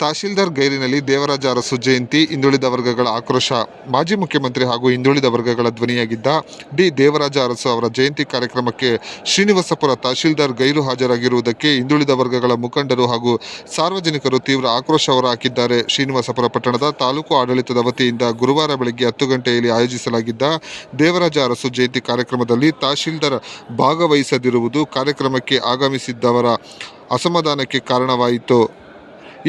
ತಹಶೀಲ್ದಾರ್ ಗೈರಿನಲ್ಲಿ ದೇವರಾಜ ಅರಸು ಜಯಂತಿ, ಹಿಂದುಳಿದ ವರ್ಗಗಳ ಆಕ್ರೋಶ. ಮಾಜಿ ಮುಖ್ಯಮಂತ್ರಿ ಹಾಗೂ ಹಿಂದುಳಿದ ವರ್ಗಗಳ ಧ್ವನಿಯಾಗಿದ್ದ ಡಿ. ದೇವರಾಜ ಅರಸು ಅವರ ಜಯಂತಿ ಕಾರ್ಯಕ್ರಮಕ್ಕೆ ಶ್ರೀನಿವಾಸಪುರ ತಹಶೀಲ್ದಾರ್ ಗೈರು ಹಾಜರಾಗಿರುವುದಕ್ಕೆ ಹಿಂದುಳಿದ ವರ್ಗಗಳ ಮುಖಂಡರು ಹಾಗೂ ಸಾರ್ವಜನಿಕರು ತೀವ್ರ ಆಕ್ರೋಶ ಹೊರಹಾಕಿದ್ದಾರೆ. ಶ್ರೀನಿವಾಸಪುರ ಪಟ್ಟಣದ ತಾಲೂಕು ಆಡಳಿತದ ವತಿಯಿಂದ ಗುರುವಾರ ಬೆಳಗ್ಗೆ 10 ಗಂಟೆಯಲ್ಲಿ ಆಯೋಜಿಸಲಾಗಿದ್ದ ದೇವರಾಜ ಅರಸು ಜಯಂತಿ ಕಾರ್ಯಕ್ರಮದಲ್ಲಿ ತಹಶೀಲ್ದಾರ್ ಭಾಗವಹಿಸದಿರುವುದು ಕಾರ್ಯಕ್ರಮಕ್ಕೆ ಆಗಮಿಸಿದ್ದವರ ಅಸಮಾಧಾನಕ್ಕೆ ಕಾರಣವಾಯಿತು.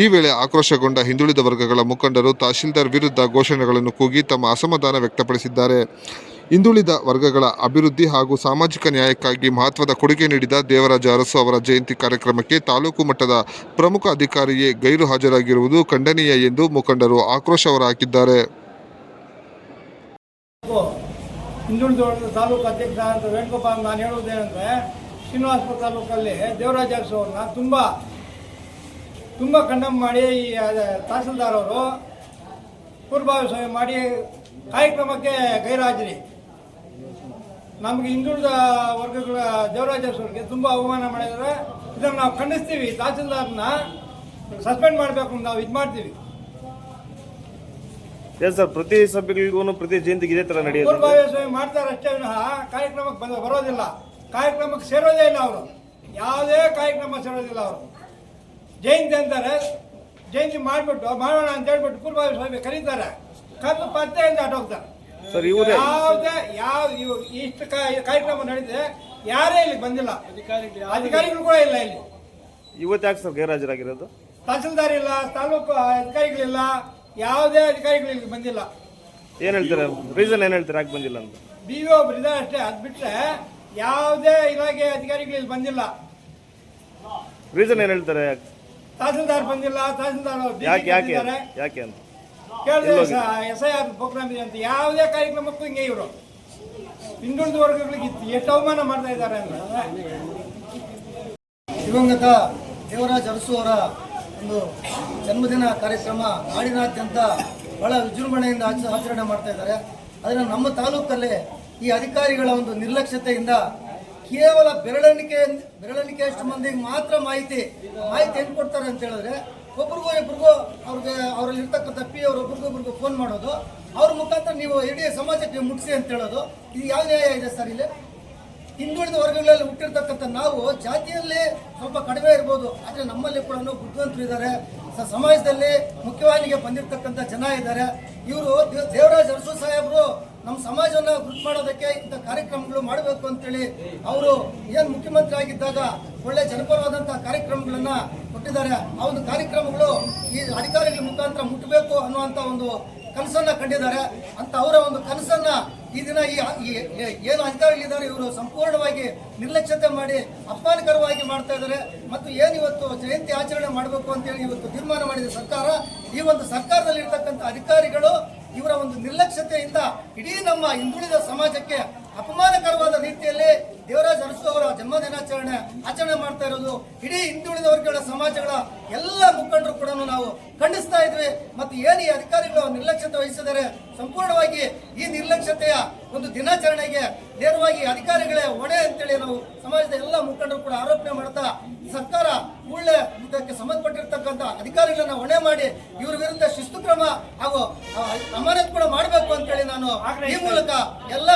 ಈ ವೇಳೆ ಆಕ್ರೋಶಗೊಂಡ ಹಿಂದುಳಿದ ವರ್ಗಗಳ ಮುಖಂಡರು ತಹಶೀಲ್ದಾರ್ ವಿರುದ್ಧ ಘೋಷಣೆಗಳನ್ನು ಕೂಗಿ ತಮ್ಮ ಅಸಮಾಧಾನ ವ್ಯಕ್ತಪಡಿಸಿದ್ದಾರೆ. ಹಿಂದುಳಿದ ವರ್ಗಗಳ ಅಭಿವೃದ್ಧಿ ಹಾಗೂ ಸಾಮಾಜಿಕ ನ್ಯಾಯಕ್ಕಾಗಿ ಮಹತ್ವದ ಕೊಡುಗೆ ನೀಡಿದ ದೇವರಾಜ ಅರಸು ಅವರ ಜಯಂತಿ ಕಾರ್ಯಕ್ರಮಕ್ಕೆ ತಾಲೂಕು ಮಟ್ಟದ ಪ್ರಮುಖ ಅಧಿಕಾರಿಯೇ ಗೈರು ಹಾಜರಾಗಿರುವುದು ಖಂಡನೀಯ ಎಂದು ಮುಖಂಡರು ಆಕ್ರೋಶ ಹೊರಹಾಕಿದ್ದಾರೆ. ಹಿಂದುಳಿದ ವರ್ಗದ ತಾಲೂಕು ಅಧ್ಯಕ್ಷ ವೇಣುಗೋಪಾಲ್, ನಾನು ಹೇಳುವುದೇನೆಂದರೆ, ಶ್ರೀನಿವಾಸಪುರ ತಾಲೂಕಲ್ಲಿ ದೇವರಾಜ ಅರಸು ಅವ್ರನ್ನ ತುಂಬ ಕಂಡಮ್ ಮಾಡಿ ಈ ತಹಸೀಲ್ದಾರ್ ಅವರು ಪೂರ್ವಭಾವಿ ಮಾಡಿ ಕಾರ್ಯಕ್ರಮಕ್ಕೆ ಗೈರುಹಾಜರಿ. ನಮಗೆ ಹಿಂದುಳಿದ ವರ್ಗಗಳ ದೇವರಾಜ ಅರಸು ತುಂಬ ಅವಮಾನ ಮಾಡಿದರೆ ಇದನ್ನು ನಾವು ಖಂಡಿಸ್ತೀವಿ. ತಹಸೀಲ್ದಾರ್ನ ಸಸ್ಪೆಂಡ್ ಮಾಡಬೇಕು ನಾವು ಇದು ಮಾಡ್ತೀವಿ. ಸರ್, ಪ್ರತಿ ಸಭೆಗಳಿಗೂ ಪ್ರತಿ ಜಯಂತಿಗೆ ಇದೇ ಥರ ನಡೆಯುತ್ತೆ. ಪೂರ್ವಭಾವಿ ಮಾಡ್ತಾರೆ ಅಷ್ಟೇ ವಿನಃ ಕಾರ್ಯಕ್ರಮಕ್ಕೆ ಬರೋದಿಲ್ಲ. ಕಾರ್ಯಕ್ರಮಕ್ಕೆ ಸೇರೋದೇ ಇಲ್ಲ ಅವರು. ಯಾವುದೇ ಕಾರ್ಯಕ್ರಮ ಸೇರೋದಿಲ್ಲ ಅವರು. ಜಯಂತಿ ಅಂತಾರೆ, ಜಯಂತಿ ಮಾಡಿಬಿಟ್ಟು ಮಾಡೋಣ ಅಂತ ಹೇಳ್ಬಿಟ್ಟು ಪೂರ್ವಭಾವಿ ಸಭೆ ಕರೀತಾರೆ, ಕರೆದು ಪತ್ತೆಯಿಂದ ಹೊರಟೋಗ್ತಾರೆ. ಇಷ್ಟು ಕಾರ್ಯಕ್ರಮ ನಡೆದಿದೆ, ಯಾರೇ ಇಲ್ಲಿ ಬಂದಿಲ್ಲ, ಅಧಿಕಾರಿಗಳು ಕೂಡ ಇಲ್ಲ. ಇಲ್ಲಿ ಇವತ್ತು ಯಾಕೆ ಸರ್ ಗೈರಾಜರಾಗಿರೋದು? ತಹಸೀಲ್ದಾರ್ ಇಲ್ಲ, ತಾಲೂಕು ಅಧಿಕಾರಿಗಳಿಲ್ಲ, ಯಾವುದೇ ಅಧಿಕಾರಿಗಳು ಇಲ್ಲಿ ಬಂದಿಲ್ಲ. ಏನ್ ಹೇಳ್ತಾರೆ, ರೀಸನ್ ಏನ್ ಹೇಳ್ತಾರೆ ಯಾಕೆ ಬಂದಿಲ್ಲ ಅಂತ? BO ಒಬ್ರು ಇದ್ದಾರೆ ಅಷ್ಟೇ, ಅದ್ ಬಿಟ್ರೆ ಯಾವುದೇ ಇಲಾಖೆ ಅಧಿಕಾರಿಗಳು ಇಲ್ಲಿ ಬಂದಿಲ್ಲ. ರೀಸನ್ ಏನ್ ಹೇಳ್ತಾರೆ? ತಹಸೀಲ್ದಾರ್ ಬಂದಿಲ್ಲ, ತಹಸೀಲ್ದಾರ್ ಯಾಕೆ ಅಂತ ಕೇಳಿದ್ರೆ SIR ಪ್ರೋಗ್ರಾಮ್ ಇದೆ ಅಂತ. ಯಾವುದೇ ಕಾರ್ಯಕ್ರಮಕ್ಕೂ ಹಿಂಗೆ ಇವರು ಹಿಂದುಳಿದ ವರ್ಗಗಳಿಗೆ ಎಷ್ಟು ಅವಮಾನ ಮಾಡ್ತಾ ಇದ್ದಾರೆ ಅಂದ್ರೆ, ದಿವಂಗತ ದೇವರಾಜ ಅರಸು ಅವರ ಒಂದು ಜನ್ಮದಿನ ಕಾರ್ಯಕ್ರಮ ನಾಡಿನಾದ್ಯಂತ ಬಹಳ ವಿಜೃಂಭಣೆಯಿಂದ ಆಚರಣೆ ಮಾಡ್ತಾ ಇದ್ದಾರೆ. ಆದರೆ ನಮ್ಮ ತಾಲೂಕಲ್ಲೇ ಈ ಅಧಿಕಾರಿಗಳ ಒಂದು ನಿರ್ಲಕ್ಷ್ಯತೆಯಿಂದ ಕೇವಲ ಬೆರಳೆಣಿಕೆಯಷ್ಟು ಮಂದಿಗೆ ಮಾತ್ರ ಮಾಹಿತಿ ಹೆಂಗೆ ಕೊಡ್ತಾರೆ ಅಂತ ಹೇಳಿದ್ರೆ, ಇಬ್ಬರಿಗೂ ಅವರಲ್ಲಿ ಇರ್ತಕ್ಕಂಥ ಒಬ್ಬರಿಗೊಬ್ರಿಗೂ ಫೋನ್ ಮಾಡೋದು, ಅವ್ರ ಮುಖಾಂತರ ನೀವು ಇಡೀ ಸಮಾಜಕ್ಕೆ ಮುಟ್ಟಿಸಿ ಅಂತ ಹೇಳೋದು. ಇದು ಯಾವ ನ್ಯಾಯ ಇದೆ ಸರ್? ಇಲ್ಲಿ ಹಿಂದುಳಿದ ವರ್ಗಗಳಲ್ಲಿ ಹುಟ್ಟಿರ್ತಕ್ಕಂಥ ನಾವು ಜಾತಿಯಲ್ಲಿ ಸ್ವಲ್ಪ ಕಡಿಮೆ ಇರ್ಬೋದು, ಆದರೆ ನಮ್ಮಲ್ಲಿ ಕೂಡ ಬುದ್ಧಿವಂತರು ಇದ್ದಾರೆ, ಸಮಾಜದಲ್ಲಿ ಮುಖ್ಯವಾಹಿನಿಗೆ ಬಂದಿರತಕ್ಕಂಥ ಜನ ಇದ್ದಾರೆ. ಇವರು ದೇವರಾಜ ಅರಸು ಸಾಹೇಬರು ನಮ್ಮ ಸಮಾಜವನ್ನು ಗುರುತು ಮಾಡೋದಕ್ಕೆ ಇಂಥ ಕಾರ್ಯಕ್ರಮಗಳು ಮಾಡಬೇಕು ಅಂತೇಳಿ ಅವರು ಏನು ಮುಖ್ಯಮಂತ್ರಿ ಆಗಿದ್ದಾಗ ಒಳ್ಳೆ ಜನಪರವಾದಂಥ ಕಾರ್ಯಕ್ರಮಗಳನ್ನ ಕೊಟ್ಟಿದ್ದಾರೆ. ಆ ಒಂದು ಕಾರ್ಯಕ್ರಮಗಳು ಈ ಅಧಿಕಾರಿಗಳ ಮುಖಾಂತರ ಮುಟ್ಟಬೇಕು ಅನ್ನುವಂಥ ಒಂದು ಕನಸನ್ನ ಕಂಡಿದ್ದಾರೆ. ಅಂತ ಅವರ ಒಂದು ಕನಸನ್ನ ಈ ದಿನ ಏನು ಅಧಿಕಾರಿಗಳಿದ್ದಾರೆ ಇವರು ಸಂಪೂರ್ಣವಾಗಿ ನಿರ್ಲಕ್ಷ್ಯತೆ ಮಾಡಿ ಅಪಮಾನಕರವಾಗಿ ಮಾಡ್ತಾ ಇದ್ದಾರೆ. ಮತ್ತು ಏನು ಇವತ್ತು ಜಯಂತಿ ಆಚರಣೆ ಮಾಡಬೇಕು ಅಂತೇಳಿ ಇವತ್ತು ತೀರ್ಮಾನ ಮಾಡಿದ ಸರ್ಕಾರ, ಈ ಒಂದು ಸರ್ಕಾರದಲ್ಲಿ ಇರ್ತಕ್ಕಂಥ ಅಧಿಕಾರಿಗಳು ಇವರ ಒಂದು ನಿರ್ಲಕ್ಷ್ಯತೆಯಿಂದ ಇಡೀ ನಮ್ಮ ಹಿಂದುಳಿದ ಸಮಾಜಕ್ಕೆ ಅಪಮಾನಕರವಾದ ರೀತಿಯಲ್ಲಿ ದೇವರಾಜ ಅರಸು ಅವರ ಜನ್ಮದಿನಾಚರಣೆ ಆಚರಣೆ ಮಾಡ್ತಾ ಇರೋದು ಇಡೀ ಹಿಂದುಳಿದ ವರ್ಗಗಳ ಸಮಾಜಗಳ ಎಲ್ಲ ಮುಖಂಡರು ಕೂಡ ನಾವು ಖಂಡಿಸ್ತಾ ಇದ್ವಿ. ಮತ್ತು ಏನು ಈ ಅಧಿಕಾರಿಗಳು ನಿರ್ಲಕ್ಷ್ಯತೆ ವಹಿಸಿದರೆ ಸಂಪೂರ್ಣವಾಗಿ ಈ ನಿರ್ಲಕ್ಷ್ಯತೆಯ ಒಂದು ದಿನಾಚರಣೆಗೆ ನೇರವಾಗಿ ಅಧಿಕಾರಿಗಳೇ ಹೊಣೆ ಅಂತೇಳಿ ನಾವು ಸಮಾಜದ ಎಲ್ಲ ಮುಖಂಡರು ಕೂಡ ಆರೋಪಣೆ ಮಾಡ್ತಾ, ಸರ್ಕಾರ ಕೂಡಲೇ ಇದಕ್ಕೆ ಸಂಬಂಧಪಟ್ಟಿರ್ತಕ್ಕಂಥ ಅಧಿಕಾರಿಗಳನ್ನ ಹೊಣೆ ಮಾಡಿ ಇವರ ವಿರುದ್ಧ ಶಿಸ್ತು ಕ್ರಮ ಹಾಗೂ ಅಮಾನತು ಕೂಡ ಮಾಡಬೇಕು ಅಂತೇಳಿ ನಾನು ಈ ಮೂಲಕ ಎಲ್ಲ